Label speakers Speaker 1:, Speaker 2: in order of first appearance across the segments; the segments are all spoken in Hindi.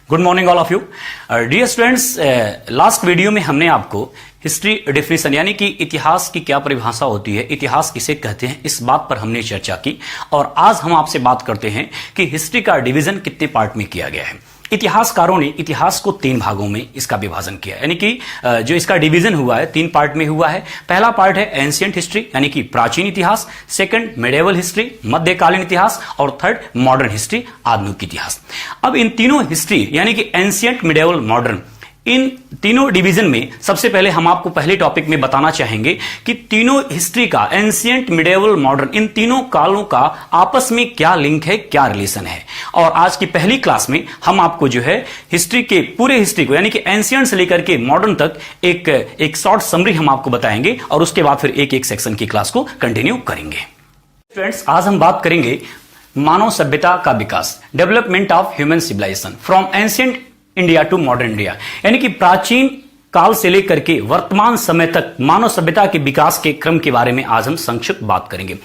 Speaker 1: Good morning all of you dear students. Last video में हमने आपको हिस्ट्री डेफिनेशन यानी कि इतिहास की क्या परिभाषा होती है, इतिहास किसे कहते हैं, इस बात पर हमने चर्चा की। और आज हम आपसे बात करते हैं कि हिस्ट्री का डिवीजन कितने पार्ट में किया गया है। इतिहासकारों ने इतिहास को 3 भागों में इसका विभाजन किया, यानी कि जो इसका डिवीजन हुआ है 3 पार्ट में हुआ है। पहला पार्ट है एंशिएंट हिस्ट्री यानी कि प्राचीन इतिहास, सेकंड मिडिवल हिस्ट्री मध्यकालीन इतिहास, और थर्ड मॉडर्न हिस्ट्री आधुनिक इतिहास। अब इन तीनों हिस्ट्री यानी कि एंशिएंट, मिडिवल, मॉडर्न, इन तीनों डिवीजन में सबसे पहले हम आपको पहले टॉपिक में बताना चाहेंगे कि तीनों हिस्ट्री का एंशिएंट, मिडिवल, मॉडर्न, इन तीनों कालों का आपस में क्या लिंक है, क्या रिलेशन है। और आज की पहली क्लास में हम आपको जो है हिस्ट्री के पूरे हिस्ट्री को यानी कि एंशिएंट से लेकर के मॉडर्न तक एक शॉर्ट समरी हम आपको बताएंगे और उसके बाद फिर एक एक सेक्शन की क्लास को कंटिन्यू करेंगे। फ्रेंड्स, आज हम बात करेंगे मानव सभ्यता का विकास, development of human civilization from ancient India to modern India, यानी कि प्राचीन काल से लेकर के वर्तमान समय तक मानव सभ्यता के विकास के क्रम के बारे में आज हम संक्षिप्त बात करेंगे।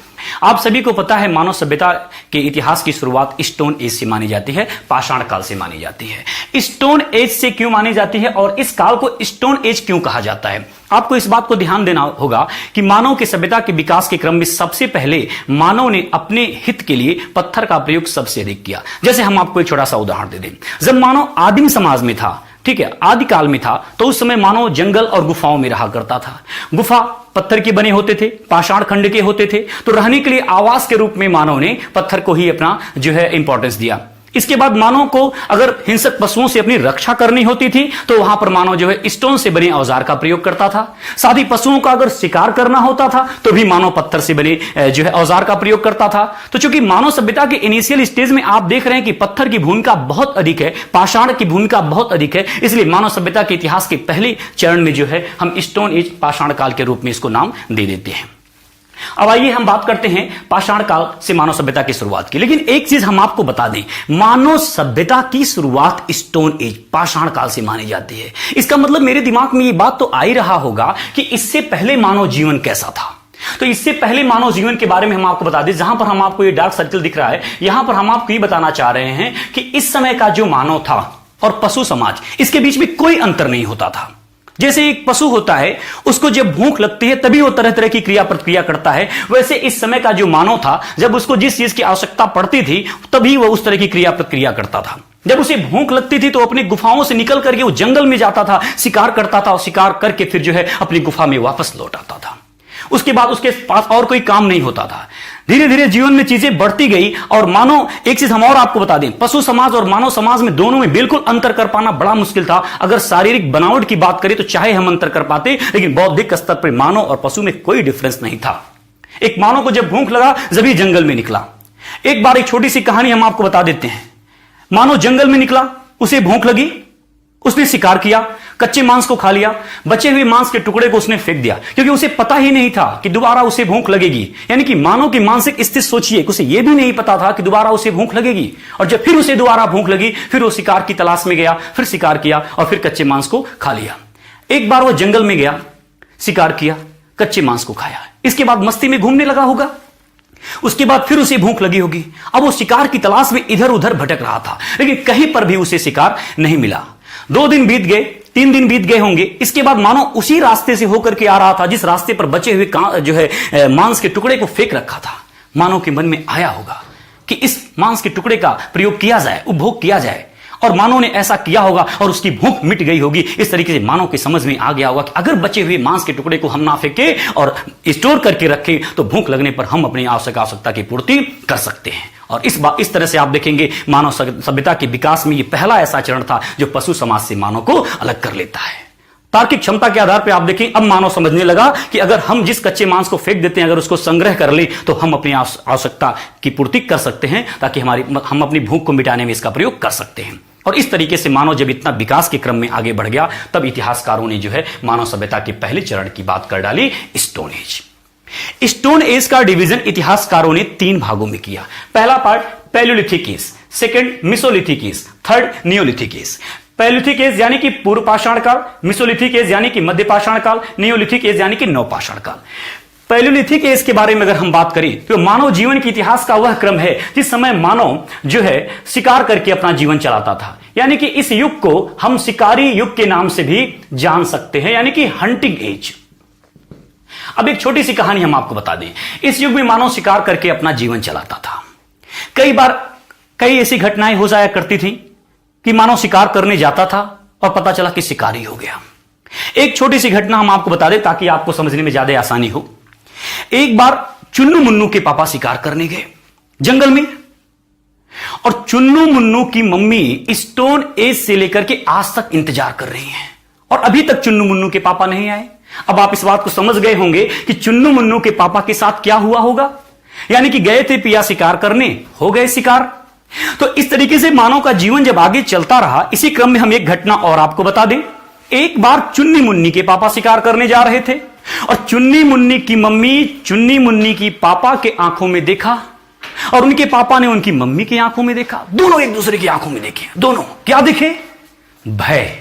Speaker 1: आप सभी को पता है मानव सभ्यता के इतिहास की शुरुआत स्टोन एज से मानी जाती है, पाषाण काल से मानी जाती है। स्टोन एज से क्यों मानी जाती है और इस काल को स्टोन एज क्यों कहा जाता है? आपको इस बात को ध्यान देना होगा कि मानव की सभ्यता के विकास के क्रम में सबसे पहले मानव ने अपने हित के लिए पत्थर का प्रयोग सबसे अधिक किया। जैसे हम आपको एक छोटा सा उदाहरण दे दें, जब मानव आदिम समाज में था, ठीक है, आदिकाल में था, तो उस समय मानव जंगल और गुफाओं में रहा करता था। गुफा पत्थर के बने होते थे, पाषाण खंड के होते थे, तो रहने के लिए आवास के रूप में मानव ने पत्थर को ही अपना जो है इंपॉर्टेंस दिया। इसके बाद मानव को अगर हिंसक पशुओं से अपनी रक्षा करनी होती थी तो वहां पर मानव जो है स्टोन से बने औजार का प्रयोग करता था। साथ ही पशुओं का अगर शिकार करना होता था तो भी मानव पत्थर से बने जो है औजार का प्रयोग करता था। तो चूंकि मानव सभ्यता के इनिशियल स्टेज में आप देख रहे हैं कि पत्थर की भूमिका बहुत अधिक है, पाषाण की भूमिका बहुत अधिक है, इसलिए मानव सभ्यता के इतिहास के पहले चरण में जो है हम स्टोन एज, पाषाण काल के रूप में इसको नाम दे देते हैं। अब आइए हम बात करते हैं पाषाण काल से मानव सभ्यता की शुरुआत की। लेकिन एक चीज हम आपको बता दें, मानव सभ्यता की शुरुआत स्टोन एज, पाषाण काल से मानी जाती है। इसका मतलब मेरे दिमाग में ये बात तो आ ही रहा होगा कि इससे पहले मानव जीवन कैसा था। तो इससे पहले मानव जीवन के बारे में हम आपको बता दें, जहां पर हम आपको ये डार्क सर्कल दिख रहा है, यहां पर हम आपको ये बताना चाह रहे हैं कि इस समय का जो मानव था और पशु समाज, इसके बीच में कोई अंतर नहीं होता था। जैसे एक पशु होता है, उसको जब भूख लगती है तभी वो तरह तरह की क्रिया प्रतिक्रिया करता है, वैसे इस समय का जो मानव था, जब उसको जिस चीज की आवश्यकता पड़ती थी तभी वो उस तरह की क्रिया प्रतिक्रिया करता था। जब उसे भूख लगती थी तो अपनी गुफाओं से निकल करके वो जंगल में जाता था, शिकार करता था और शिकार करके फिर जो है अपनी गुफा में वापस लौट आता था। उसके बाद उसके पास और कोई काम नहीं होता था। धीरे धीरे जीवन में चीजें बढ़ती गई और मानो एक चीज हम और आपको बता दें, पशु समाज और मानव समाज में दोनों में बिल्कुल अंतर कर पाना बड़ा मुश्किल था। अगर शारीरिक बनावट की बात करें तो चाहे हम अंतर कर पाते, लेकिन बौद्धिक स्तर पर मानव और पशु में कोई डिफरेंस नहीं था। एक मानव को जब भूख लगा जब जंगल में निकला। एक बार एक छोटी सी कहानी हम आपको बता देते हैं। मानव जंगल में निकला, उसे भूख लगी, उसने शिकार किया, कच्चे मांस को खा लिया, बचे हुए मांस के टुकड़े को उसने फेंक दिया, क्योंकि उसे पता ही नहीं था कि दोबारा उसे भूख लगेगी। यानी कि मानव की मानसिक स्थिति सोचिए, उसे यह भी नहीं पता था कि दोबारा उसे भूख लगेगी। और जब फिर उसे दोबारा भूख लगी, फिर वो शिकार की तलाश में गया, फिर शिकार किया और फिर कच्चे मांस को खा लिया। एक बार वो जंगल में गया, शिकार किया, कच्चे मांस को खाया, इसके बाद मस्ती में घूमने लगा होगा। उसके बाद फिर उसे भूख लगी होगी। अब वो शिकार की तलाश में इधर उधर भटक रहा था, लेकिन कहीं पर भी उसे शिकार नहीं मिला। 2 दिन बीत गए, 3 दिन बीत गए होंगे। इसके बाद मानो उसी रास्ते से होकर के आ रहा था जिस रास्ते पर बचे हुए जो है मांस के टुकड़े को फेंक रखा था। मानव के मन में आया होगा कि इस मांस के टुकड़े का प्रयोग किया जाए, उपभोग किया जाए, और मानव ने ऐसा किया होगा और उसकी भूख मिट गई होगी। इस तरीके से मानव के समझ में आ गया होगा कि अगर बचे हुए मांस के टुकड़े को हम ना फेंके और स्टोर करके रखें तो भूख लगने पर हम अपनी आवश्यकता की पूर्ति कर सकते हैं। और इस तरह से आप देखेंगे मानव सभ्यता के विकास में ये पहला ऐसा चरण था जो पशु समाज से मानव को अलग कर लेता है। तार्किक क्षमता के आधार पर आप देखें, अब मानव समझने लगा कि अगर हम जिस कच्चे मांस को फेंक देते हैं, अगर उसको संग्रह कर ले तो हम अपनी आवश्यकता की पूर्ति कर सकते हैं, ताकि हम अपनी भूख को मिटाने में इसका प्रयोग कर सकते हैं। और इस तरीके से मानव जब इतना विकास के क्रम में आगे बढ़ गया, तब इतिहासकारों ने जो है मानव सभ्यता के पहले चरण की बात कर डाली, स्टोन एज। स्टोन एज का डिवीजन इतिहासकारों ने 3 भागों में किया। पहला part palaeolithic age, second mesolithic age, third neolithic age. Palaeolithic age यानी कि पूर्व पाषाण काल, मेसोलिथिक एज यानी कि मध्य पाषाण काल, नियोलिथिक एज यानी कि नवपाषाण काल। पैलियोलिथिक एज के बारे में अगर हम बात करें तो मानव जीवन के इतिहास का वह क्रम है जिस समय मानव जो है शिकार करके अपना जीवन चलाता था। यानी कि इस युग को हम शिकारी युग के नाम से भी जान सकते हैं, यानी कि हंटिंग एज। अब एक छोटी सी कहानी हम आपको बता दें। इस युग में मानव शिकार करके अपना जीवन चलाता था। कई बार कई ऐसी घटनाएं हो जाया करती थी कि मानव शिकार करने जाता था और पता चला कि शिकारी हो गया। एक छोटी सी घटना हम आपको बता दें ताकि आपको समझने में ज्यादा आसानी हो। एक बार चुन्नू मुन्नू के पापा शिकार करने गए जंगल में, और चुन्नू मुन्नू की मम्मी स्टोन एज से लेकर के आज तक इंतजार कर रही हैं और अभी तक चुन्नू मुन्नू के पापा नहीं आए। अब आप इस बात को समझ गए होंगे कि चुन्नू मुन्नू के पापा के साथ क्या हुआ होगा। यानी कि गए थे पिया शिकार करने, हो गए शिकार। तो इस तरीके से मानव का जीवन जब आगे चलता रहा, इसी क्रम में हम एक घटना और आपको बता दें। एक बार चुन्नी मुन्नी के पापा शिकार करने जा रहे थे और चुन्नी मुन्नी की मम्मी चुन्नी मुन्नी की पापा के आंखों में देखा और उनके पापा ने उनकी मम्मी की आंखों में देखा। दोनों एक दूसरे की आंखों में देखे। दोनों क्या दिखे? भय।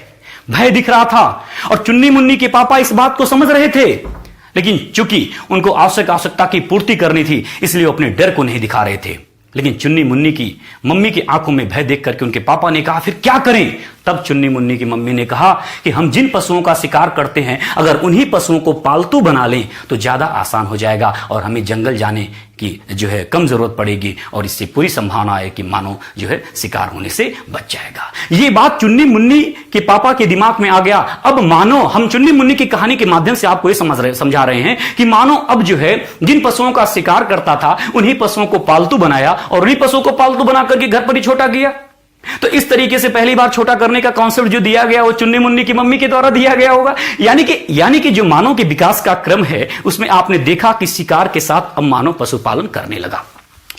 Speaker 1: भय दिख रहा था और चुन्नी मुन्नी के पापा इस बात को समझ रहे थे, लेकिन चूंकि उनको आवश्यकता की पूर्ति करनी थी इसलिए वो अपने डर को नहीं दिखा रहे थे। लेकिन चुन्नी मुन्नी की मम्मी की आंखों में भय देख करके उनके पापा ने कहा फिर क्या करें? तब चुन्नी मुन्नी की मम्मी ने कहा कि हम जिन पशुओं का शिकार करते हैं अगर उन्हीं पशुओं को पालतू बना लें तो ज्यादा आसान हो जाएगा और हमें जंगल जाने की जो है कम जरूरत पड़ेगी और इससे पूरी संभावना है कि मानव जो है शिकार होने से बच जाएगा। ये बात चुन्नी मुन्नी के पापा के दिमाग में आ गया। अब मानो हम चुन्नी मुन्नी की कहानी के माध्यम से आपको ये समझा रहे हैं कि मानो अब जो है जिन पशुओं का शिकार करता था उन्हीं पशुओं को पालतू बनाया और उन्हीं पशुओं को पालतू बना करके घर पर ही छोटा किया। तो इस तरीके से पहली बार छोटा करने का कॉन्सेप्ट जो दिया गया वो चुन्नी मुन्नी की मम्मी के द्वारा दिया गया होगा। यानी कि जो मानव के विकास का क्रम है उसमें आपने देखा कि शिकार के साथ अब मानव पशुपालन करने लगा।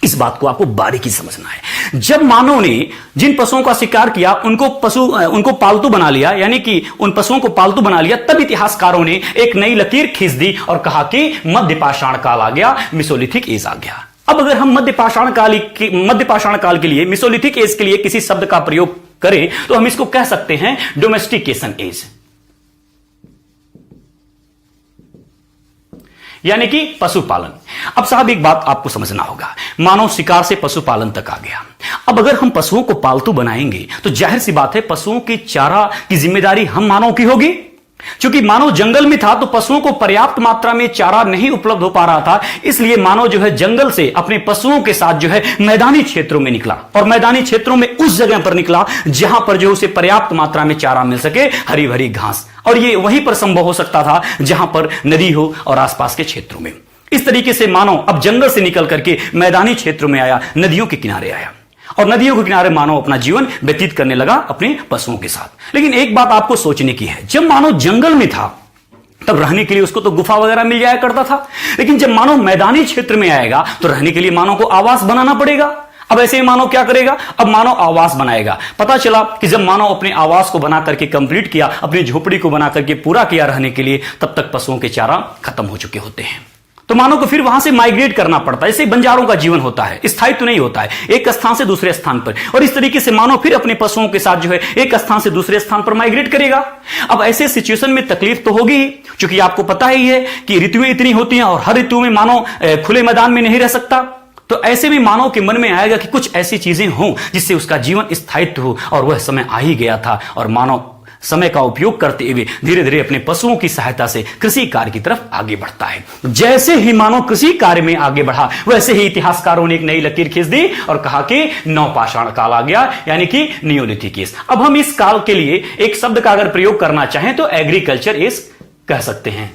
Speaker 1: इस बात को आपको बारीकी समझना है। जब मानव ने जिन पशुओं का शिकार किया उनको पालतू बना लिया, यानी कि उन पशुओं को पालतू बना लिया, तब इतिहासकारों ने एक नई लकीर खींच दी और कहा कि मध्य पाषाण काल आ गया, मेसोलिथिक एज आ गया। अब अगर हम मध्य पाषाण काल के लिए मेसोलिथिक एज के लिए किसी शब्द का प्रयोग करें तो हम इसको कह सकते हैं डोमेस्टिकेशन एज, यानी कि पशुपालन। अब साहब एक बात आपको समझना होगा, मानव शिकार से पशुपालन तक आ गया। अब अगर हम पशुओं को पालतू बनाएंगे तो जाहिर सी बात है पशुओं की चारा की जिम्मेदारी हम मानव की होगी। क्योंकि मानव जंगल में था तो पशुओं को पर्याप्त मात्रा में चारा नहीं उपलब्ध हो पा रहा था, इसलिए मानव जो है जंगल से अपने पशुओं के साथ जो है मैदानी क्षेत्रों में निकला और मैदानी क्षेत्रों में उस जगह पर निकला जहां पर जो उसे पर्याप्त मात्रा में चारा मिल सके, हरी भरी घास, और ये वहीं पर संभव हो सकता था जहां पर नदी हो और आसपास के क्षेत्रों में। इस तरीके से मानव अब जंगल से निकल करके मैदानी क्षेत्रों में आया, नदियों के किनारे आया और नदियों के किनारे मानव अपना जीवन व्यतीत करने लगा अपने पशुओं के साथ। लेकिन एक बात आपको सोचने की है, जब मानव जंगल में था तब रहने के लिए उसको तो गुफा वगैरह मिल जाया करता था, लेकिन जब मानव मैदानी क्षेत्र में आएगा तो रहने के लिए मानव को आवास बनाना पड़ेगा। अब ऐसे ही मानव क्या करेगा? अब मानव आवास बनाएगा। पता चला कि जब मानव अपने आवास को बना करके कंप्लीट किया, अपनी झोपड़ी को बना करके पूरा किया रहने के लिए, तब तक पशुओं के चारा खत्म हो चुके होते हैं। तो मानव को फिर वहां से माइग्रेट करना पड़ता है। ऐसे बंजारों का जीवन होता है, स्थायित्व तो नहीं होता है एक स्थान से दूसरे स्थान पर, और इस तरीके से मानव फिर अपने पशुओं के साथ जो है एक स्थान से दूसरे स्थान पर माइग्रेट करेगा। अब ऐसे सिचुएशन में तकलीफ तो होगी ही, क्योंकि आपको पता ही है कि ऋतुएं इतनी होती हैं और हर ऋतु में मानव खुले मैदान में नहीं रह सकता। तो ऐसे में मानव के मन में आएगा कि कुछ ऐसी चीजें हों जिससे उसका जीवन स्थायित्व हो, और वह समय आ ही गया था और मानव समय का उपयोग करते हुए धीरे धीरे अपने पशुओं की सहायता से कृषि कार्य की तरफ आगे बढ़ता है। जैसे ही मानव कृषि कार्य में आगे बढ़ा वैसे ही इतिहासकारों ने एक नई लकीर खींच दी और कहा कि नवपाषाण काल आ गया, यानी कि नियोलिथिक एज। अब हम इस काल के लिए एक शब्द का अगर प्रयोग करना चाहें तो एग्रीकल्चर एज कह सकते हैं,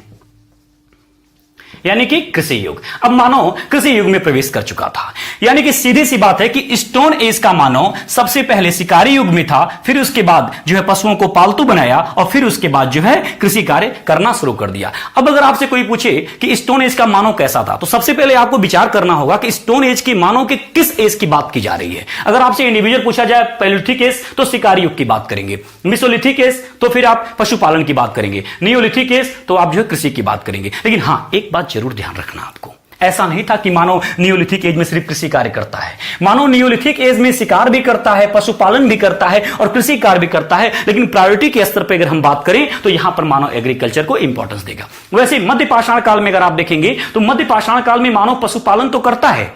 Speaker 1: यानी कि कृषि युग। अब मानव कृषि युग में प्रवेश कर चुका था, यानी कि सीधी सी बात है कि स्टोन एज का मानव सबसे पहले शिकारी युग में था, फिर उसके बाद जो है पशुओं को पालतू बनाया और फिर उसके बाद जो है कृषि कार्य करना शुरू कर दिया। अब अगर आपसे कोई पूछे कि स्टोन एज का मानव कैसा था तो सबसे पहले आपको विचार करना होगा कि स्टोन एज के मानव के किस एज की बात की जा रही है। अगर आपसे इंडिविजुअल पूछा जाए पैलियोलिथिक एज तो शिकारी युग की बात करेंगे, मेसोलिथिक एज तो फिर आप पशुपालन की बात करेंगे, नियोलिथिक एज तो आप जो है कृषि की बात करेंगे। लेकिन हां, एक बात जरूर ध्यान रखना आपको, ऐसा नहीं था कि मानव नियोलिथिक एज में सिर्फ कृषि कार्य करता है। मानव नियोलिथिक एज में शिकार भी करता है, पशुपालन भी करता है और कृषि कार्य भी करता है, लेकिन प्रायोरिटी के स्तर पर अगर हम बात करें तो यहां पर मानव एग्रीकल्चर को इंपॉर्टेंस देगा। वैसे मध्य पाषाण काल में अगर आप देखेंगे तो मध्य पाषाण काल में मानव पशुपालन तो करता है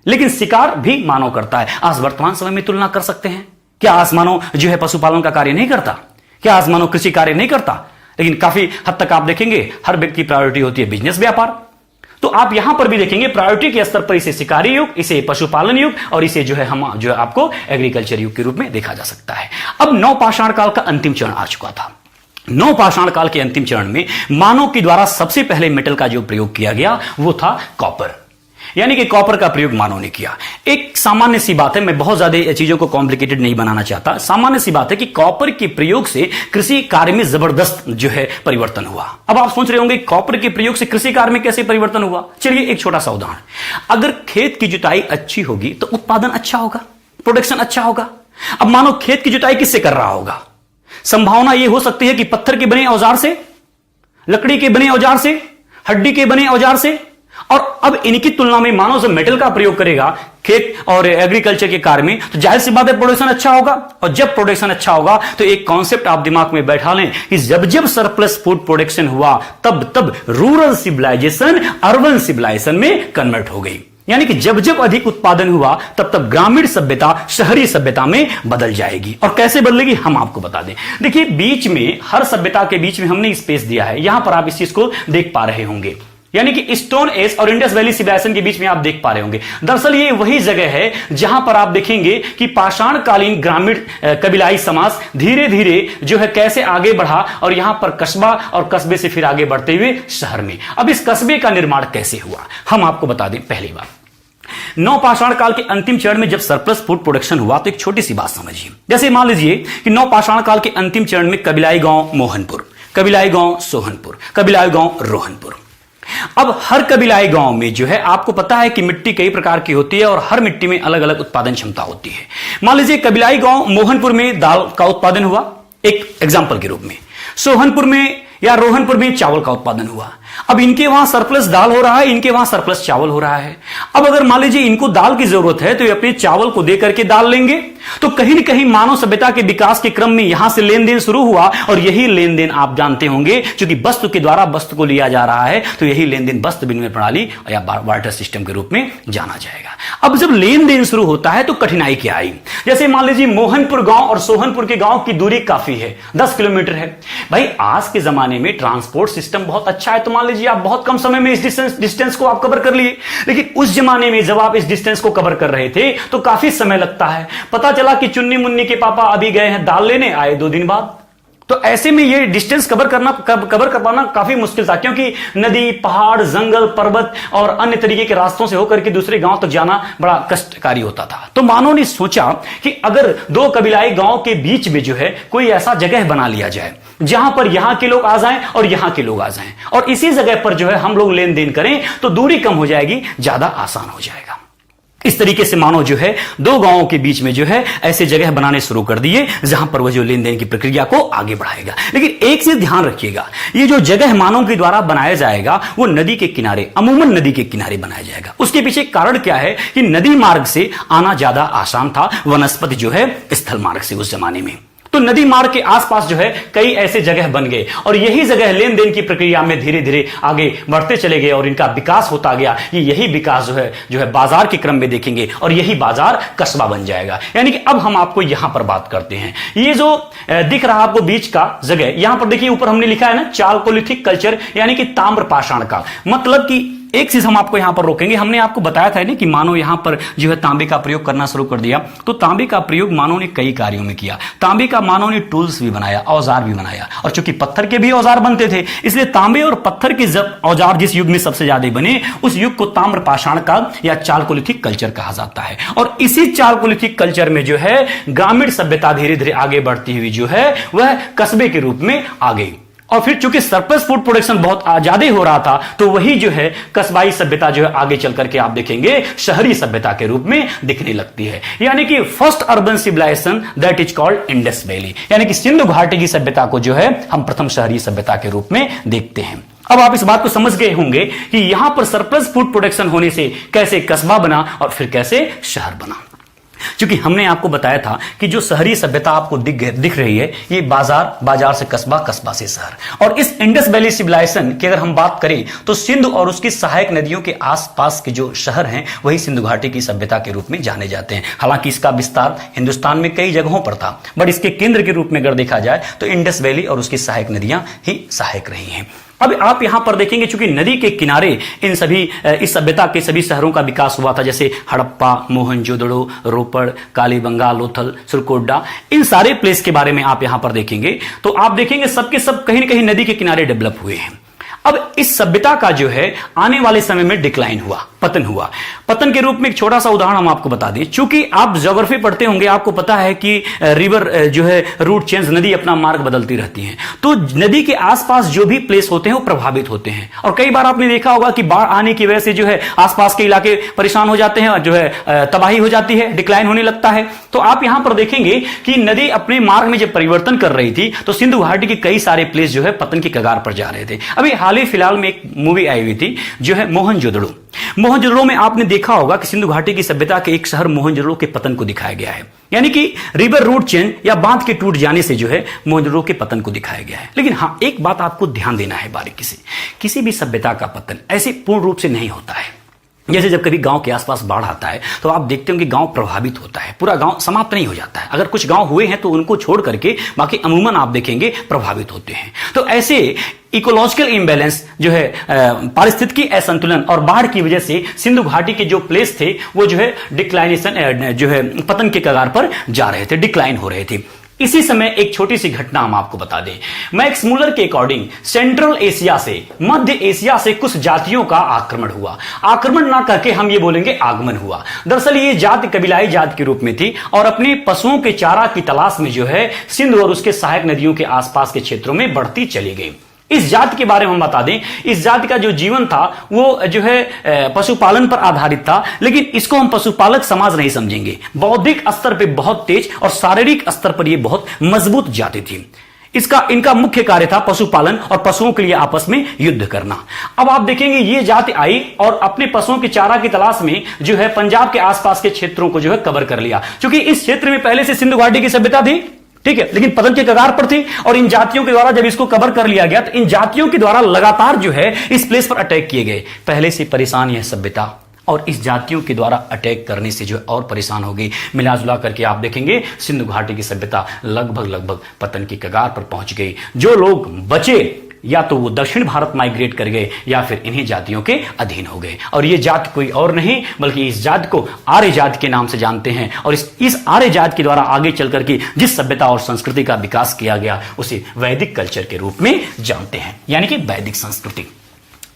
Speaker 1: लेकिन शिकार भी मानव करता है। आज वर्तमान समय में तुलना कर सकते हैं क्या आसमानों जो है पशुपालन का कार्य नहीं करता? क्या आसमानों कृषि कार्य नहीं करता? लेकिन काफी हद तक आप देखेंगे हर व्यक्ति की प्रायोरिटी होती है बिजनेस, व्यापार। तो आप यहां पर भी देखेंगे प्रायोरिटी के स्तर पर इसे शिकारी युग, इसे पशुपालन युग और इसे जो है हम जो है आपको एग्रीकल्चर युग के रूप में देखा जा सकता है। अब नवपाषाण काल का अंतिम चरण आ चुका था। नवपाषाण काल के अंतिम चरण में मानव के द्वारा सबसे पहले मेटल का जो प्रयोग किया गया वो था कॉपर, यानी कि कॉपर का प्रयोग मानव ने किया। एक सामान्य सी बात है, मैं बहुत ज्यादा चीजों को कॉम्प्लिकेटेड नहीं बनाना चाहता, सामान्य सी बात है कि कॉपर के प्रयोग से कृषि कार्य में जबरदस्त जो है परिवर्तन हुआ। अब आप सोच रहे होंगे कॉपर के प्रयोग से कृषि कार्य में कैसे परिवर्तन हुआ? चलिए एक छोटा सा उदाहरण, अगर खेत की जुताई अच्छी होगी तो उत्पादन अच्छा होगा, प्रोडक्शन अच्छा होगा। अब मानो खेत की जुताई किससे कर रहा होगा? संभावना यह हो सकती है कि पत्थर के बने औजार से, लकड़ी के बने औजार से, हड्डी के बने औजार से। और अब इनकी तुलना में मानव जब मेटल का प्रयोग करेगा खेत और एग्रीकल्चर के कार्य में, तो जाहिर सी बात है प्रोडक्शन अच्छा होगा। और जब प्रोडक्शन अच्छा होगा तो एक कॉन्सेप्ट आप दिमाग में बैठा लें कि जब जब सरप्लस फूड प्रोडक्शन हुआ तब रूरल सिविलाइजेशन अर्बन सिविलाइजेशन में कन्वर्ट हो गई। यानी कि जब जब अधिक उत्पादन हुआ तब ग्रामीण सभ्यता शहरी सभ्यता में बदल जाएगी। और कैसे बदलेगी हम आपको बता दें। देखिए बीच में हर सभ्यता के बीच में हमने स्पेस दिया है, यहां पर आप इस चीज को देख पा रहे होंगे, यानी कि स्टोन एज और इंडस वैली सिविलाइजेशन के बीच में आप देख पा रहे होंगे। दरअसल ये वही जगह है जहां पर आप देखेंगे कि पाषाण कालीन ग्रामीण कबीलाई समाज धीरे धीरे जो है कैसे आगे बढ़ा और यहां पर कस्बा और कस्बे से फिर आगे बढ़ते हुए शहर में। अब इस कस्बे का निर्माण कैसे हुआ हम आपको बता दें। पहली बात, नवपाषाण काल के अंतिम चरण में जब सरप्लस फूड प्रोडक्शन हुआ तो एक छोटी सी बात समझिए। जैसे मान लीजिए कि नवपाषाण काल के अंतिम चरण में कबीलाई गांव मोहनपुर, कबीलाई गांव सोहनपुर, कबीलाई गांव रोहनपुर। अब हर कबीलाई गांव में जो है आपको पता है कि मिट्टी कई प्रकार की होती है और हर मिट्टी में अलग अलग उत्पादन क्षमता होती है। मान लीजिए कबीलाई गांव मोहनपुर में दाल का उत्पादन हुआ एक एग्जाम्पल के रूप में, सोहनपुर में या रोहनपुर में चावल का उत्पादन हुआ। अब इनके वहां सरप्लस दाल हो रहा है, इनके वहां सरप्लस चावल हो रहा है। अब अगर मान लीजिए इनको दाल की जरूरत है तो ये अपने चावल को दे करके दाल लेंगे। तो कहीं न कहीं मानव सभ्यता के विकास के क्रम में यहां से लेन देन शुरू हुआ और यही लेन देन आप जानते होंगे क्योंकि वस्तु के द्वारा वस्तु को लिया जा रहा है तो यही लेन देन वस्तु विनिमय प्रणाली या बार्टर सिस्टम के रूप में जाना जाएगा। अब जब लेन देन शुरू होता है तो कठिनाई क्या आई? जैसे मान लीजिए मोहनपुर गांव और सोहनपुर के गांव की दूरी काफी है, 10 किलोमीटर है। भाई आज के जमाने में ट्रांसपोर्ट सिस्टम बहुत अच्छा है तो मान लीजिए आप बहुत कम समय में इस डिस्टेंस को आप कवर कर लिए। लेकिन उस जमाने में जब आप इस डिस्टेंस को कवर कर रहे थे तो काफी समय लगता है। पता चला कि चुन्नी मुन्नी के पापा अभी गए हैं दाल लेने, आए 2 दिन बाद। तो ऐसे में ये डिस्टेंस कवर कर पाना काफी मुश्किल था क्योंकि नदी, पहाड़, जंगल, पर्वत और अन्य तरीके के रास्तों से होकर के दूसरे गांव तक जाना बड़ा कष्टकारी होता था। तो मानव ने सोचा कि अगर 2 कबीलाई गांव के बीच में जो है कोई ऐसा जगह बना लिया जाए जहां पर यहां के लोग आ जाएं और यहां के लोग आ जाएं और इसी जगह पर जो है हम लोग लेन देन करें तो दूरी कम हो जाएगी, ज्यादा आसान हो जाएगा। इस तरीके से मानव जो है 2 गांवों के बीच में जो है ऐसे जगह बनाने शुरू कर दिए जहां पर वह जो लेन देन की प्रक्रिया को आगे बढ़ाएगा। लेकिन एक चीज ध्यान रखिएगा, ये जो जगह मानव के द्वारा बनाया जाएगा वो नदी के किनारे, अमूमन नदी के किनारे बनाया जाएगा। उसके पीछे कारण क्या है कि नदी मार्ग से आना ज्यादा आसान था, वनस्पति जो है स्थल मार्ग से उस जमाने में। तो नदी मार्ग के आसपास जो है कई ऐसे जगह बन गए और यही जगह लेन देन की प्रक्रिया में धीरे धीरे आगे बढ़ते चले गए और इनका विकास होता गया। यही विकास जो है बाजार के क्रम में देखेंगे और यही बाजार कस्बा बन जाएगा। यानी कि अब हम आपको यहां पर बात करते हैं, ये जो दिख रहा आपको बीच का जगह, यहां पर देखिए ऊपर हमने लिखा है ना चालकोलिथिक कल्चर यानी कि ताम्र पाषाण काल। मतलब कि एक चीज हम आपको यहां पर रोकेंगे, हमने आपको बताया था ना कि मानव यहां पर जो है तांबे का प्रयोग करना शुरू कर दिया। तो तांबे का प्रयोग मानव ने कई कार्यों में किया। तांबे का मानव ने टूल्स भी बनाया, औजार भी बनाया और चूंकि पत्थर के भी औजार बनते थे इसलिए तांबे और पत्थर के जब औजार जिस युग में सबसे ज्यादा बने उस युग को ताम्र पाषाण काल या चालकोलिथिक कल्चर कहा जाता है। और इसी चालकोलिथिक कल्चर में जो है ग्रामीण सभ्यता धीरे धीरे आगे बढ़ती हुई जो है वह कस्बे के रूप में आ गई। और फिर चूंकि सरप्लस फूड प्रोडक्शन बहुत ज्यादा हो रहा था तो वही जो है कस्बाई सभ्यता जो है आगे चल करके आप देखेंगे शहरी सभ्यता के रूप में दिखने लगती है। यानी कि first urban civilisation that is called Indus Valley, यानी कि सिंधु घाटी की सभ्यता को जो है हम प्रथम शहरी सभ्यता के रूप में देखते हैं। अब आप इस बात को समझ गए होंगे कि यहां पर सरप्लस फूड प्रोडक्शन होने से कैसे कस्बा बना और फिर कैसे शहर बना। क्योंकि हमने आपको बताया था कि जो शहरी सभ्यता आपको दिख रही है, ये बाजार, बाजार से कस्बा, कस्बा से शहर। और इस इंडस वैली सिविलाइजेशन की अगर हम बात करें तो सिंधु और उसकी सहायक नदियों के आसपास के जो शहर हैं वही सिंधु घाटी की सभ्यता के रूप में जाने जाते हैं। हालांकि इसका विस्तार हिंदुस्तान में कई जगहों पर था, बट इसके केंद्र के रूप में अगर देखा जाए तो इंडस वैली और उसकी सहायक नदियां ही सहायक रही हैं। अब आप यहां पर देखेंगे, चूंकि नदी के किनारे इन सभी इस सभ्यता के सभी शहरों का विकास हुआ था, जैसे हड़प्पा, मोहनजोदड़ो, रोपड़, कालीबंगा, लोथल, सुरकोड्डा, इन सारे प्लेस के बारे में आप यहां पर देखेंगे तो आप देखेंगे सबके सब कहीं ना कहीं नदी के किनारे डेवलप हुए हैं। अब इस सभ्यता का जो है आने वाले समय में डिक्लाइन हुआ, पतन हुआ। पतन के रूप में एक छोटा सा उदाहरण हम आपको बता दें, चूंकि आप ज्योग्राफी पढ़ते होंगे, आपको पता है कि रिवर जो है रूट चेंज, नदी अपना मार्ग बदलती रहती है, तो नदी के आसपास जो भी प्लेस होते हैं वो प्रभावित होते हैं। और कई बार आपने देखा होगा कि बाढ़ आने की वजह से जो है आसपास के इलाके परेशान हो जाते हैं और जो है तबाही हो जाती है, डिक्लाइन होने लगता है। तो आप यहां पर देखेंगे कि नदी अपने मार्ग में जब परिवर्तन कर रही थी तो सिंधु घाटी के कई सारे प्लेस जो है पतन की कगार पर जा रहे थे। अभी हाल ही फिलहाल में एक मूवी आई हुई थी जो है मोहनजोदड़ो। मोहनजोदड़ो में आपने देखा होगा कि सिंधु घाटी की सभ्यता के एक शहर मोहनजोदड़ो के पतन को दिखाया गया है, यानी कि रिवर रूट चेंज या बांध के टूट जाने से जो है मोहनजोदड़ो के पतन को दिखाया गया है। लेकिन हां, एक बात आपको ध्यान देना है बारीकी से, किसी भी सभ्यता का पतन ऐसे पूर्ण रूप से नहीं होता है। जैसे जब कभी गांव के आसपास बाढ़ आता है तो आप देखते हो कि गांव प्रभावित होता है, पूरा गांव समाप्त नहीं हो जाता है। अगर कुछ गांव हुए हैं तो उनको छोड़ करके बाकी अमूमन आप देखेंगे प्रभावित होते हैं। तो ऐसे इकोलॉजिकल इम्बैलेंस जो है, पारिस्थितिकी असंतुलन और बाढ़ की वजह से सिंधु घाटी के जो प्लेस थे वो जो है डिक्लाइनेशन जो है पतन के कगार पर जा रहे थे, डिक्लाइन हो रहे थे। इसी समय एक छोटी सी घटना हम आपको बता दें। मैक्स मुलर के अकॉर्डिंग सेंट्रल एशिया से, मध्य एशिया से कुछ जातियों का आक्रमण हुआ। आक्रमण ना करके हम ये बोलेंगे आगमन हुआ। दरअसल ये जाति कबीलाई जाति के रूप में थी और अपने पशुओं के चारा की तलाश में जो है सिंधु और उसके सहायक नदियों के आसपास के क्षेत्रों में बढ़ती चली गई। इस जाति के बारे में हम बता दें, इस जाति का जो जीवन था वो जो है पशुपालन पर आधारित था, लेकिन इसको हम पशुपालक समाज नहीं समझेंगे। बौद्धिक स्तर पे बहुत तेज और शारीरिक स्तर पर ये बहुत मजबूत जाति थी। इनका मुख्य कार्य था पशुपालन और पशुओं के लिए आपस में युद्ध करना। अब आप देखेंगे ये जाति आई और अपने पशुओं के चारा की तलाश में जो है पंजाब के आसपास के क्षेत्रों को जो है कवर कर लिया, क्योंकि इस क्षेत्र में पहले से सिंधु घाटी की सभ्यता थी, ठीक है, लेकिन पतन के कगार पर थी। और इन जातियों के द्वारा जब इसको कवर कर लिया गया तो इन जातियों के द्वारा लगातार जो है इस प्लेस पर अटैक किए गए। पहले से परेशान यह सभ्यता और इस जातियों के द्वारा अटैक करने से जो है और परेशान हो गई। मिलाजुला करके आप देखेंगे सिंधु घाटी की सभ्यता लगभग पतन की कगार पर पहुंच गई। जो लोग बचे या तो वो दक्षिण भारत माइग्रेट कर गए या फिर इन्हीं जातियों के अधीन हो गए। और ये जाति कोई और नहीं बल्कि इस जाति को आर्य जाति के नाम से जानते हैं। और इस आर्य जाति के द्वारा आगे चल करके जिस सभ्यता और संस्कृति का विकास किया गया उसे वैदिक कल्चर के रूप में जानते हैं, यानी कि वैदिक संस्कृति।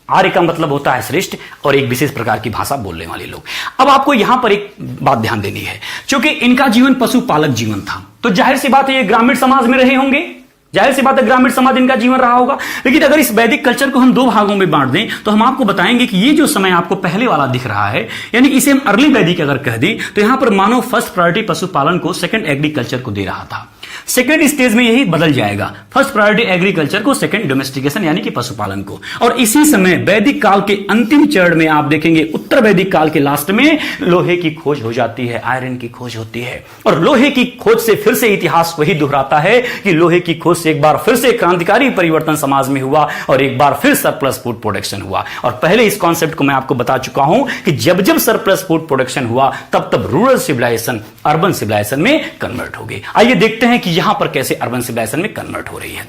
Speaker 1: आर्य का मतलब होता है श्रेष्ठ और एक विशेष प्रकार की भाषा बोलने वाले लोग। अब आपको यहां पर एक बात ध्यान देनी है, क्योंकि इनका जीवन पशुपालक जीवन था तो जाहिर सी बात है ये ग्रामीण समाज में रहे होंगे, जाहिर सी बात है ग्रामीण समाज इनका जीवन रहा होगा। लेकिन अगर इस वैदिक कल्चर को हम दो भागों में बांट दें तो हम आपको बताएंगे कि ये जो समय आपको पहले वाला दिख रहा है, यानी इसे हम अर्ली वैदिक अगर कह दें तो यहां पर मानव फर्स्ट प्रायोरिटी पशुपालन को, सेकंड एग्रीकल्चर को दे रहा था। सेकंड स्टेज में यही बदल जाएगा, फर्स्ट प्रायोरिटी एग्रीकल्चर को, सेकंड डोमेस्टिकेशन यानी कि पशुपालन को। और इसी समय वैदिक काल के अंतिम चरण में आप देखेंगे उत्तर वैदिक काल के लास्ट में लोहे की खोज हो जाती है, आयरन की खोज होती है। और लोहे की खोज से फिर से इतिहास वही दोहराता है कि लोहे की खोज से एक बार फिर से क्रांतिकारी परिवर्तन समाज में हुआ और एक बार फिर सरप्लस फूड प्रोडक्शन हुआ। और पहले इस कॉन्सेप्ट को मैं आपको बता चुका हूं कि जब जब सरप्लस फूड प्रोडक्शन हुआ तब रूरल सिविलाइजेशन अर्बन सिविलाइजेशन में कन्वर्ट हो गई। आइए देखते हैं कि यहां पर कैसे अर्बन सिविलाइजेशन में कन्वर्ट हो रही है।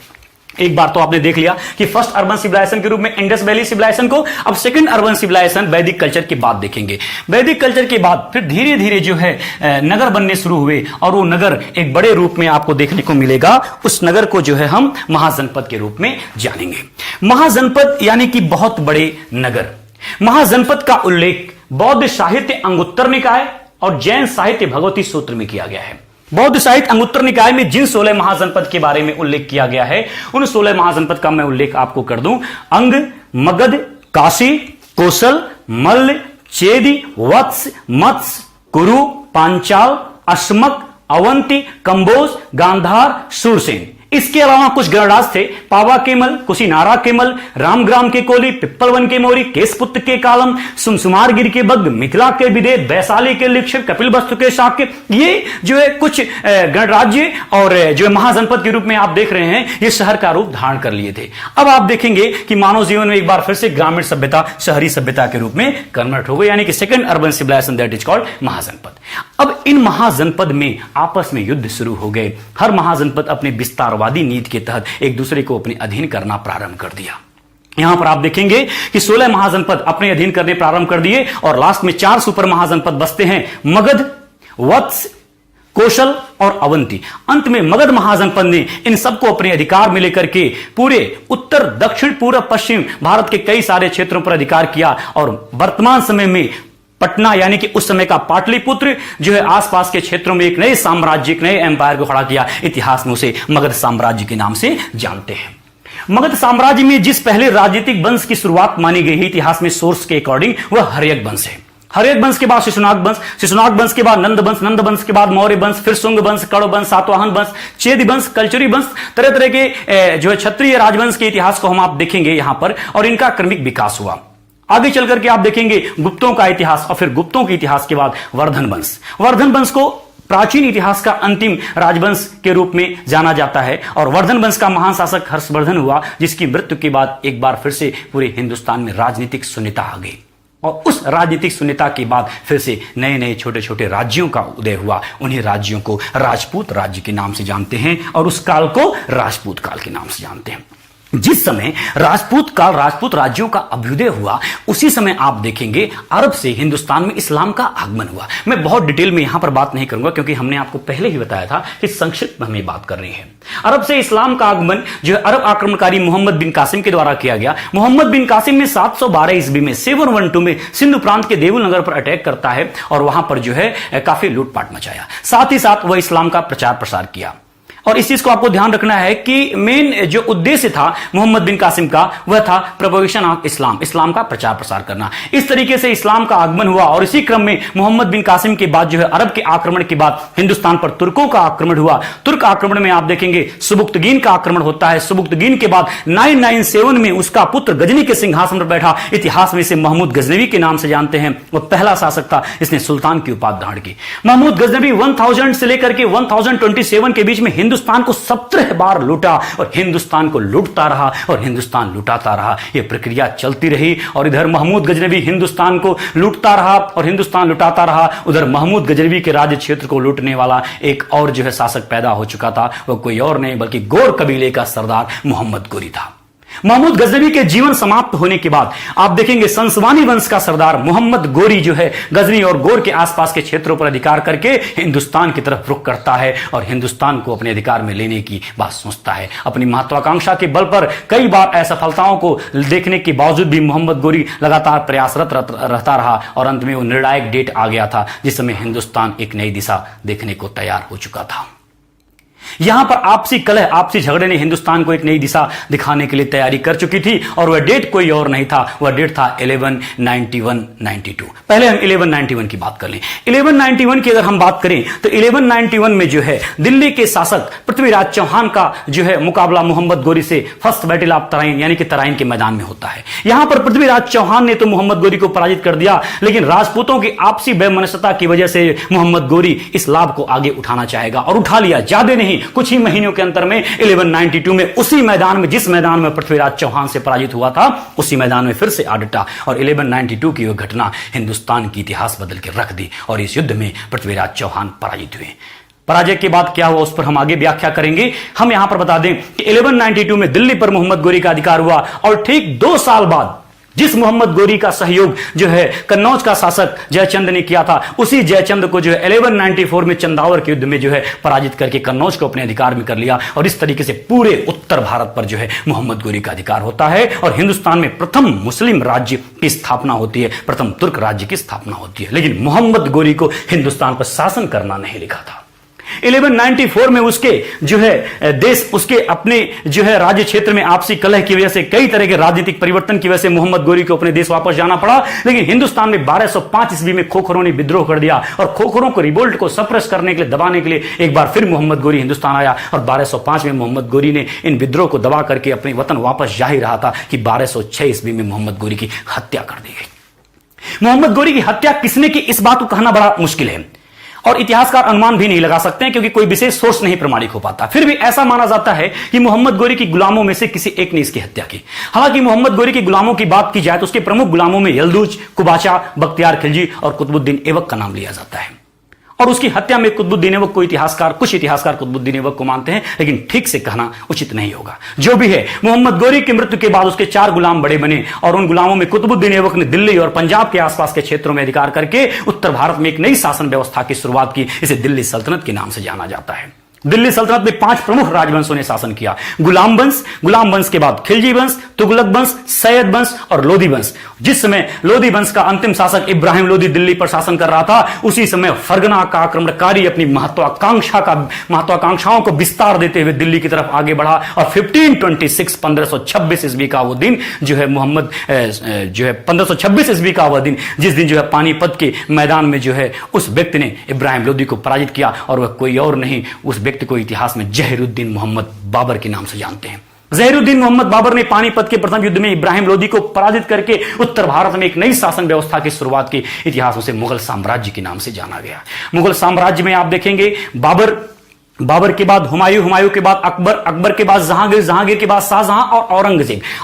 Speaker 1: एक बार तो आपने देख लिया कि फर्स्ट अर्बन सिविलाइजेशन के रूप में इंडस वैली सिविलाइजेशन को, अब सेकंड अर्बन सिविलाइजेशन वैदिक कल्चर के बाद देखेंगे। वैदिक कल्चर के बाद फिर धीरे धीरे जो है नगर बनने शुरू हुए और वो नगर एक बड़े रूप में आपको देखने को मिलेगा। उस नगर को जो है हम महाजनपद के रूप में जानेंगे। महाजनपद यानी कि बहुत बड़े नगर। महाजनपद का उल्लेख बौद्ध साहित्य अंगुत्तर निकाय और जैन साहित्य भगवती सूत्र में किया गया है। बौद्ध साहित्य अंगुत्तर निकाय में जिन 16 महाजनपद के बारे में उल्लेख किया गया है उन 16 महाजनपद का मैं उल्लेख आपको कर दूं। अंग, मगध, काशी, कौशल, मल्ल, चेदी, वत्स, मत्स्य, कुरु, पांचाल, अश्मक, अवंती, कंबोज, गांधार, शूरसेन, इसके अलावा कुछ गणराज थे, पावा केमल, कुशीनारा केमल, रामग्राम के कोली, पिप्पलवन के मोरी, केसपुत्र के कालम, सुमसुमारगिर के बग, मिथिला के विदेह, वैशाली के लिक्षक, कपिलवस्तु के शाक्य, ये जो है कुछ गणराज्य और जो है महाजनपद के रूप में आप देख रहे हैं, ये शहर का रूप धारण कर लिए थे। अब आप देखेंगे कि मानव जीवन में एक बार फिर से ग्रामीण सभ्यता शहरी सभ्यता के रूप में कन्वर्ट हो गई, यानी कि second urban civilisation, that is called Mahajanapada. अब इन महाजनपद में आपस में युद्ध शुरू हो गए। हर महाजनपद अपने विस्तारवादी नीति के तहत एक दूसरे को अपने अधीन करना प्रारंभ कर दिया। यहां पर आप देखेंगे कि 16 महाजनपद अपने अधीन करने प्रारंभ कर दिए और लास्ट में 4 सुपर महाजनपद बसते हैं, मगध, वत्स, कौशल और अवंती। अंत में मगध महाजनपद ने इन सबको अपने अधिकार में लेकर के पूरे उत्तर, दक्षिण, पूर्व, पश्चिम भारत के कई सारे क्षेत्रों पर अधिकार किया और वर्तमान समय में पटना यानी कि उस समय का पाटलिपुत्र जो है आसपास के क्षेत्रों में एक नए साम्राज्य, एक नए एम्पायर को खड़ा किया। इतिहास में उसे मगध साम्राज्य के नाम से जानते हैं। मगध साम्राज्य में जिस पहले राजनीतिक वंश की शुरुआत मानी गई है इतिहास में सोर्स के अकॉर्डिंग, वह हर्यक वंश है। हर्यक वंश के बाद शिशुनाग वंश, शिशुनाग वंश के बाद नंद वंश, नंद वंश के बाद मौर्य वंश, फिर शुंग वंश, कण्व वंश, सातवाहन वंश, चेदी वंश, कलचुरी वंश, तरह तरह के जो है क्षत्रिय राजवंश के इतिहास को हम आप देखेंगे यहां पर, और इनका क्रमिक विकास हुआ। आगे चलकर के आप देखेंगे गुप्तों का इतिहास और फिर गुप्तों के इतिहास के बाद वर्धन वंश। वर्धन वंश को प्राचीन इतिहास का अंतिम राजवंश के रूप में जाना जाता है और वर्धन वंश का महान शासक हर्षवर्धन हुआ, जिसकी मृत्यु के बाद एक बार फिर से पूरे हिंदुस्तान में राजनीतिक शून्यता आ गई और उस राजनीतिक शून्यता के बाद फिर से नए नए छोटे छोटे राज्यों का उदय हुआ। उन्हीं राज्यों को राजपूत राज्य के नाम से जानते हैं और उस काल को राजपूत काल के नाम से जानते हैं। जिस समय राजपूत काल, राजपूत राज्यों का अभ्युदय हुआ, उसी समय आप देखेंगे अरब से हिंदुस्तान में इस्लाम का आगमन हुआ। मैं बहुत डिटेल में यहां पर बात नहीं करूंगा क्योंकि हमने आपको पहले ही बताया था कि संक्षिप्त में हमें बात करनी है। अरब से इस्लाम का आगमन जो है अरब आक्रमणकारी मोहम्मद बिन कासिम के द्वारा किया गया। मोहम्मद बिन कासिम ने 712 ईस्वी में 712 में सिंधु प्रांत के देवुल नगर पर अटैक करता है और वहां पर जो है काफी लूटपाट मचाया। साथ ही साथ वह इस्लाम का प्रचार प्रसार किया। और इस चीज को आपको ध्यान रखना है कि मेन जो उद्देश्य था मोहम्मद बिन कासिम का, वह था प्रोपगेशन ऑफ इस्लाम, इस्लाम का प्रचार प्रसार करना। इस तरीके से इस्लाम का आगमन हुआ और इसी क्रम में मोहम्मद बिन कासिम के बाद जो है अरब के आक्रमण के बाद हिंदुस्तान पर तुर्कों का आक्रमण हुआ। तुर्क आक्रमण में आप देखेंगे सुबुक्तगीन का आक्रमण होता है। सुबुक्तगीन के बाद 997 में उसका पुत्र गजनी के सिंहासन पर बैठा। इतिहास में इसे महमूद गजनवी के नाम से जानते हैं। वह पहला शासक था, इसने सुल्तान की उपाधि धारण की। महमूद गजनवी 1000 से लेकर के 1027 के बीच में हिंदुस्तान को 17 बार लूटा और हिंदुस्तान को लूटता रहा और हिंदुस्तान लुटाता रहा। यह प्रक्रिया चलती रही और इधर महमूद गजनवी हिंदुस्तान को लूटता रहा और हिंदुस्तान लुटाता रहा। उधर महमूद गजनवी के राज्य क्षेत्र को लूटने वाला एक और जो है शासक पैदा हो चुका था। वह कोई और नहीं बल्कि गोर कबीले का सरदार मोहम्मद गोरी था। महमूद गजनवी के जीवन समाप्त होने के बाद आप देखेंगे संसवानी वंश का सरदार मोहम्मद गोरी जो है गजनी और गोर के आसपास के क्षेत्रों पर अधिकार करके हिंदुस्तान की तरफ रुख करता है और हिंदुस्तान को अपने अधिकार में लेने की बात सोचता है। अपनी महत्वाकांक्षा के बल पर कई बार असफलताओं को देखने के बावजूद भी मोहम्मद गोरी लगातार प्रयासरत रहता रहा और अंत में वो निर्णायक डेट आ गया था जिस समय हिंदुस्तान एक नई दिशा देखने को तैयार हो चुका था। यहां पर आपसी कलह, आपसी झगड़े ने हिंदुस्तान को एक नई दिशा दिखाने के लिए तैयारी कर चुकी थी और वह डेट कोई और नहीं था, वह डेट था 1191-92। पहले हम 1191 की बात कर लें। 1191 की अगर हम बात करें तो 1191 में जो है दिल्ली के शासक पृथ्वीराज चौहान का जो है मुकाबला मोहम्मद गोरी से फर्स्ट बैटल ऑफ तराइन यानी कि तराइन के मैदान में होता है। यहां पर पृथ्वीराज चौहान ने तो मोहम्मद गोरी को पराजित कर दिया, लेकिन राजपूतों की आपसी वैमनस्यता की वजह से मोहम्मद गोरी इस लाभ को आगे उठाना चाहेगा और उठा लिया। ज्यादा नहीं, कुछ ही महीनों के अंतर में 1192 में उसी मैदान में, जिस मैदान में पृथ्वीराज चौहान से पराजित हुआ था, उसी मैदान में फिर से आ डटा और 1192 की वह घटना हिंदुस्तान की इतिहास बदल के रख दी और इस युद्ध में पृथ्वीराज चौहान पराजित हुए। पराजय के बाद क्या हुआ उस पर हम आगे व्याख्या करेंगे। हम यहां पर बता दें कि 1192 में दिल्ली पर मोहम्मद गोरी का अधिकार हुआ और ठीक 2 साल बाद जिस मोहम्मद गोरी का सहयोग जो है कन्नौज का शासक जयचंद ने किया था, उसी जयचंद को जो है 1194 में चंदावर के युद्ध में जो है पराजित करके कन्नौज को अपने अधिकार में कर लिया और इस तरीके से पूरे उत्तर भारत पर जो है मोहम्मद गोरी का अधिकार होता है और हिंदुस्तान में प्रथम मुस्लिम राज्य की स्थापना होती है, प्रथम तुर्क राज्य की स्थापना होती है। लेकिन मोहम्मद गोरी को हिंदुस्तान पर शासन करना नहीं लिखा था। 1194 में उसके जो है देश उसके अपने जो है राज्य क्षेत्र में आपसी कलह की वजह से कई तरह के राजनीतिक परिवर्तन की वजह से मोहम्मद गोरी को अपने देश वापस जाना पड़ा। लेकिन हिंदुस्तान में 1205 ईस्वी में खोखरों ने विद्रोह कर दिया और खोखरों को रिवोल्ट को सप्रेस करने के लिए, दबाने के लिए एक बार फिर मोहम्मद गोरी हिंदुस्तान आया और 1205 में मोहम्मद गोरी ने इन विद्रोह को दबा करके अपने वतन वापस जा ही रहा था कि 1206 ईस्वी में मोहम्मद गोरी की हत्या कर दी गई। मोहम्मद गोरी की हत्या किसने की, इस बात को कहना बड़ा मुश्किल है और इतिहासकार अनुमान भी नहीं लगा सकते हैं क्योंकि कोई विशेष सोर्स नहीं प्रमाणित हो पाता। फिर भी ऐसा माना जाता है कि मोहम्मद गोरी की गुलामों में से किसी एक ने इसकी हत्या की। हालांकि मोहम्मद गोरी के गुलामों की बात की जाए तो उसके प्रमुख गुलामों में यल्दूज, कुबाचा, बख्तियार खिलजी और कुतुबुद्दीन ऐबक का नाम लिया जाता है। और उसकी हत्या में कुतुबुद्दीन ऐबक को कुछ इतिहासकार कुतुबुद्दीन ऐबक को मानते हैं, लेकिन ठीक से कहना उचित नहीं होगा। जो भी है, मोहम्मद गोरी की मृत्यु के बाद उसके 4 गुलाम बड़े बने और उन गुलामों में कुतुबुद्दीन ऐबक ने दिल्ली और पंजाब के आसपास के क्षेत्रों में अधिकार करके उत्तर भारत में एक नई शासन व्यवस्था की शुरुआत की। इसे दिल्ली सल्तनत के नाम से जाना जाता है। दिल्ली सल्तनत में 5 प्रमुख राजवंशों ने शासन किया। गुलाम वंश के बाद खिलजी वंश, तुगलक वंश, सैयद वंश और लोधी वंश। जिस समय लोधी वंश का अंतिम शासक इब्राहिम लोधी दिल्ली पर शासन कर रहा था, उसी समय फरगना का आक्रमणकारी अपनी महत्वाकांक्षाओं को विस्तार देते हुए दिल्ली की तरफ आगे बढ़ा और 1526 ईस्वी का वो दिन जो है 1526 ईस्वी का वह दिन, जिस दिन जो है पानीपत के मैदान में जो है उस व्यक्ति ने इब्राहिम लोधी को पराजित किया और वह कोई और नहीं, उस व्यक्ति को इतिहास में जहीरुद्दीन मोहम्मद बाबर के नाम से जानते हैं। जहीरुद्दीन मोहम्मद बाबर ने पानीपत के प्रथम युद्ध में इब्राहिम लोधी को पराजित करके उत्तर भारत में एक नई शासन व्यवस्था की शुरुआत की। इतिहास उसे मुगल साम्राज्य के नाम से जाना गया। मुगल साम्राज्य में आप देखेंगे बाबर के बाद हुमायूं के बाद अकबर के बाद जहांगीर के बाद शाहजहां और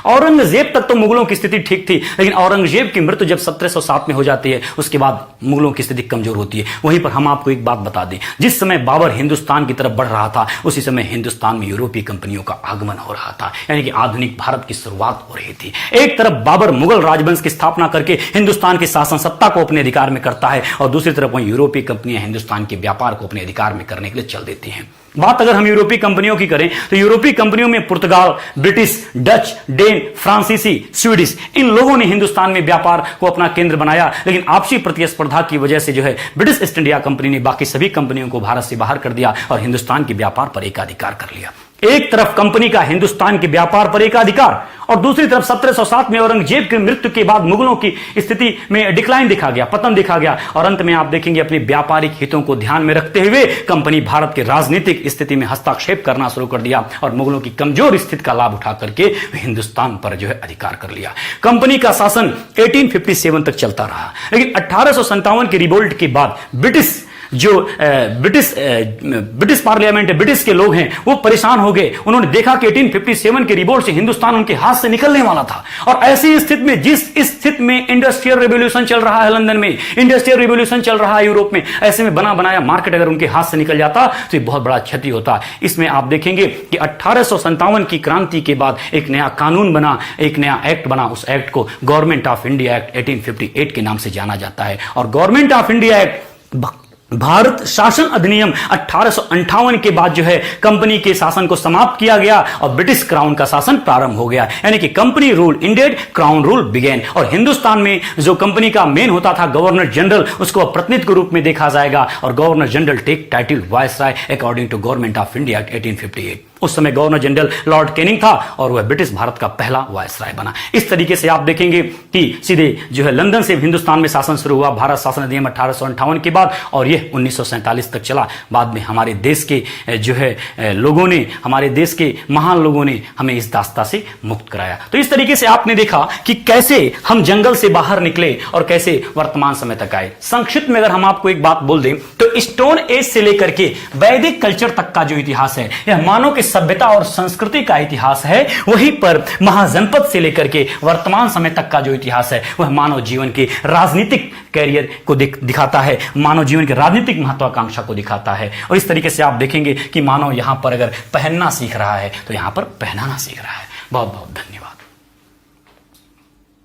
Speaker 1: औरंगजेब तक तो मुगलों की स्थिति ठीक थी, लेकिन औरंगजेब की मृत्यु जब 1707 में हो जाती है, उसके बाद मुगलों की स्थिति कमजोर होती है। वहीं पर हम आपको एक बात बता दें, जिस समय बाबर हिंदुस्तान की तरफ बढ़ रहा था, उसी समय हिंदुस्तान में यूरोपीय कंपनियों का आगमन हो रहा था, यानी कि आधुनिक भारत की शुरुआत हो रही थी। एक तरफ बाबर मुगल राजवंश की स्थापना करके हिंदुस्तान की शासन सत्ता को अपने अधिकार में करता है और दूसरी तरफ वहीं यूरोपीय कंपनियां हिंदुस्तान के व्यापार को अपने अधिकार में करने के लिए चल देती हैं। बात अगर हम यूरोपीय कंपनियों की करें तो यूरोपीय कंपनियों में पुर्तगाल, ब्रिटिश, डच, डेन, फ्रांसीसी, स्वीडिश, इन लोगों ने हिंदुस्तान में व्यापार को अपना केंद्र बनाया। लेकिन आपसी प्रतिस्पर्धा की वजह से जो है ब्रिटिश ईस्ट इंडिया कंपनी ने बाकी सभी कंपनियों को भारत से बाहर कर दिया और हिंदुस्तान के व्यापार पर एकाधिकार कर लिया। एक तरफ कंपनी का हिंदुस्तान के व्यापार पर एकाधिकार और दूसरी तरफ 1707 में औरंगजेब की मृत्यु के बाद मुगलों की स्थिति में डिक्लाइन देखा गया, पतन देखा गया और अंत में आप देखेंगे अपने व्यापारिक हितों को ध्यान में रखते हुए कंपनी भारत के राजनीतिक स्थिति में हस्तक्षेप करना शुरू कर दिया और मुगलों की कमजोर स्थिति का लाभ उठा करके हिंदुस्तान पर जो है अधिकार कर लिया। कंपनी का शासन 1857 तक चलता रहा, लेकिन 1857 के रिवोल्ट के बाद ब्रिटिश पार्लियामेंट है, ब्रिटिश के लोग हैं, वो परेशान हो गए। उन्होंने देखा कि 1857 के रिवोल्ट से हिंदुस्तान उनके हाथ से निकलने वाला था और ऐसी स्थिति में, जिस स्थिति में इंडस्ट्रियल रिवॉल्यूशन चल रहा है लंदन में, इंडस्ट्रियल रिवॉल्यूशन चल रहा है यूरोप में, ऐसे में बना बनाया मार्केट अगर उनके हाथ से निकल जाता तो ये बहुत बड़ा क्षति होता। इसमें आप देखेंगे कि 1857 की क्रांति के बाद एक नया कानून बना, एक नया एक्ट बना। उस एक्ट को गवर्नमेंट ऑफ इंडिया एक्ट 1858 के नाम से जाना जाता है और government of India act Bharat शासन अधिनियम 1858 के बाद जो है कंपनी के शासन को समाप्त किया गया और ब्रिटिश क्राउन का शासन प्रारंभ हो गया, यानी कि company rule ended, crown rule began. और हिंदुस्तान में जो कंपनी का मेन होता था गवर्नर जनरल, उसको प्रतिनिधि के रूप में देखा जाएगा और governor general take title viceroy according to government of India 1858। उस समय गवर्नर जनरल लॉर्ड कैनिंग था और वह ब्रिटिश भारत का पहला वायसराय बना। इस तरीके से आप देखेंगे कि सीधे जो है लंदन से हिंदुस्तान में शासन शुरू हुआ भारत शासन अधिनियम 1858 के बाद और यह 1947 तक चला। बाद में हमारे देश के जो है लोगों ने, हमारे देश के महान लोगों ने हमें इस दास्ता से मुक्त कराया। तो इस तरीके से आपने देखा कि कैसे हम जंगल से बाहर निकले और कैसे वर्तमान समय तक आए। संक्षिप्त में अगर हम आपको एक बात बोल दें तो स्टोन एज से लेकर के वैदिक कल्चर तक का जो इतिहास है, यह मानव के सभ्यता और संस्कृति का इतिहास है। वहीं पर महाजनपद से लेकर के वर्तमान समय तक का जो इतिहास है वह मानव जीवन के राजनीतिक कैरियर को दिखाता है, मानव जीवन की राजनीतिक महत्वाकांक्षा को दिखाता है। और इस तरीके से आप देखेंगे कि मानव यहां पर अगर पहनना सीख रहा है तो यहां पर पहनाना सीख रहा है। बहुत बहुत धन्यवाद।